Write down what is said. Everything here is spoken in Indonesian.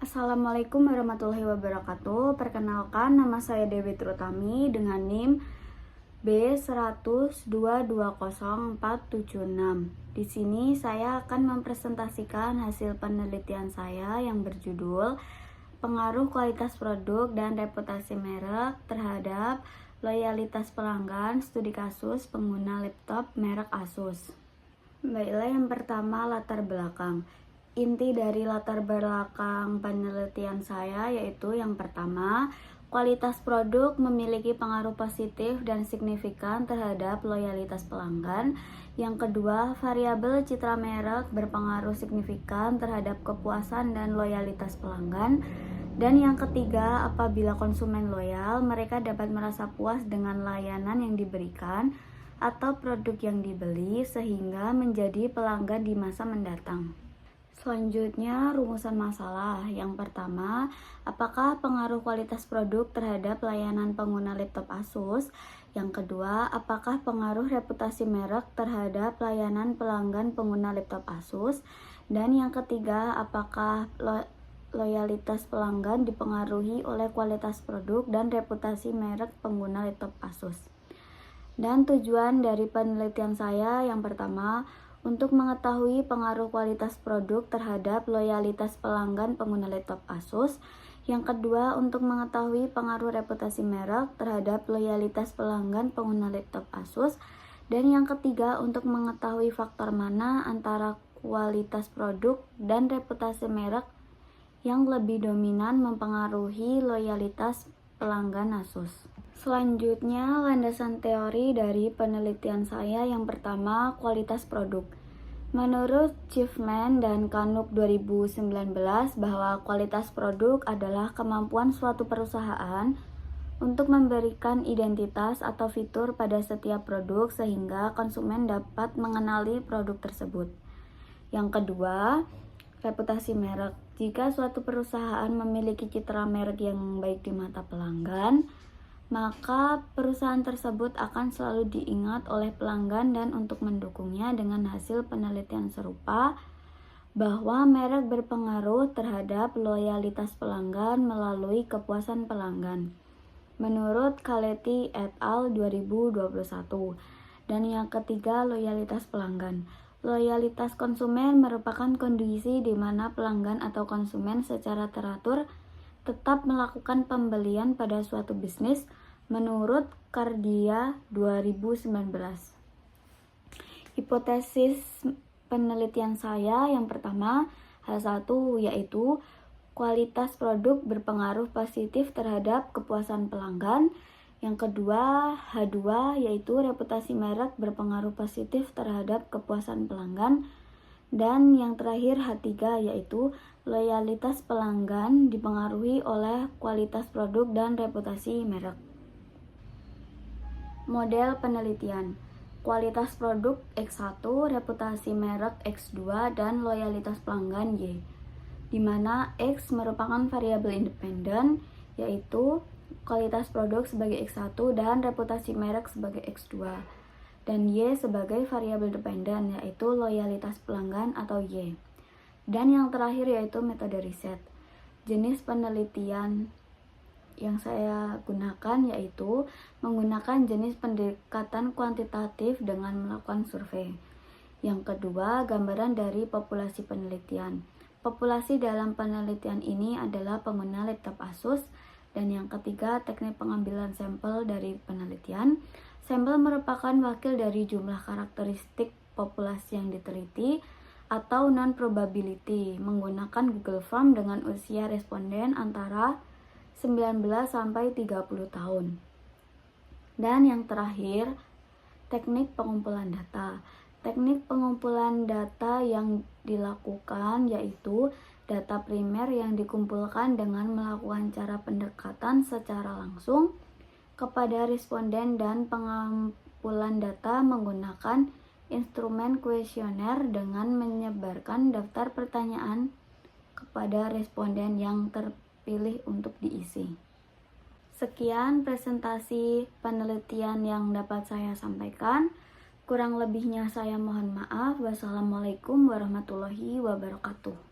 Assalamualaikum warahmatullahi wabarakatuh. Perkenalkan, nama saya Dewi Trutami dengan NIM B102200476. Di sini saya akan mempresentasikan hasil penelitian saya yang berjudul Pengaruh Kualitas Produk dan Reputasi Merek terhadap Loyalitas Pelanggan Studi Kasus Pengguna Laptop merek Asus. Baiklah, yang pertama latar belakang. Inti dari latar belakang penelitian saya yaitu yang pertama, kualitas produk memiliki pengaruh positif dan signifikan terhadap loyalitas pelanggan. Yang kedua, variabel citra merek berpengaruh signifikan terhadap kepuasan dan loyalitas pelanggan. Dan yang ketiga, apabila konsumen loyal, mereka dapat merasa puas dengan layanan yang diberikan atau produk yang dibeli sehingga menjadi pelanggan di masa mendatang. Selanjutnya, rumusan masalah. Yang pertama, apakah pengaruh kualitas produk terhadap layanan pengguna laptop Asus? Yang kedua, apakah pengaruh reputasi merek terhadap layanan pelanggan pengguna laptop Asus? Dan yang ketiga, apakah loyalitas pelanggan dipengaruhi oleh kualitas produk dan reputasi merek pengguna laptop Asus? Dan tujuan dari penelitian saya yang pertama, untuk mengetahui pengaruh kualitas produk terhadap loyalitas pelanggan pengguna laptop Asus. Yang kedua, untuk mengetahui pengaruh reputasi merek terhadap loyalitas pelanggan pengguna laptop Asus. Dan yang ketiga, untuk mengetahui faktor mana antara kualitas produk dan reputasi merek yang lebih dominan mempengaruhi loyalitas pelanggan Asus. Selanjutnya, landasan teori dari penelitian saya yang pertama, kualitas produk. Menurut Chipman dan Canuck 2019 bahwa kualitas produk adalah kemampuan suatu perusahaan untuk memberikan identitas atau fitur pada setiap produk sehingga konsumen dapat mengenali produk tersebut. Yang kedua, reputasi merek. Jika suatu perusahaan memiliki citra merek yang baik di mata pelanggan, maka perusahaan tersebut akan selalu diingat oleh pelanggan. Dan untuk mendukungnya dengan hasil penelitian serupa bahwa merek berpengaruh terhadap loyalitas pelanggan melalui kepuasan pelanggan menurut Kaletti et al. 2021. Dan yang ketiga, loyalitas pelanggan. Loyalitas konsumen merupakan kondisi di mana pelanggan atau konsumen secara teratur tetap melakukan pembelian pada suatu bisnis menurut Cardia 2019. Hipotesis penelitian saya yang pertama, H1 yaitu kualitas produk berpengaruh positif terhadap kepuasan pelanggan. Yang kedua, H2 yaitu reputasi merek berpengaruh positif terhadap kepuasan pelanggan. Dan yang terakhir, H3 yaitu loyalitas pelanggan dipengaruhi oleh kualitas produk dan reputasi merek. Model penelitian. Kualitas produk X1, reputasi merek X2, dan loyalitas pelanggan Y. Di mana X merupakan variabel independen, yaitu kualitas produk sebagai X1 dan reputasi merek sebagai X2. Dan Y sebagai variabel dependen, yaitu loyalitas pelanggan atau Y. Dan yang terakhir yaitu metode riset. Jenis penelitian yang saya gunakan yaitu menggunakan jenis pendekatan kuantitatif dengan melakukan survei. Yang kedua, gambaran dari populasi penelitian. Populasi dalam penelitian ini adalah pengguna laptop Asus. Dan yang ketiga, teknik pengambilan sampel dari penelitian. Sampel merupakan wakil dari jumlah karakteristik populasi yang diteliti atau non-probability menggunakan Google Form dengan usia responden antara 19 sampai 30 tahun. Dan yang terakhir, teknik pengumpulan data. Teknik pengumpulan data yang dilakukan yaitu data primer yang dikumpulkan dengan melakukan cara pendekatan secara langsung kepada responden dan pengumpulan data menggunakan instrumen kuesioner dengan menyebarkan daftar pertanyaan kepada responden yang terpilih untuk diisi. Sekian presentasi penelitian yang dapat saya sampaikan. Kurang lebihnya saya mohon maaf. Wassalamualaikum warahmatullahi wabarakatuh.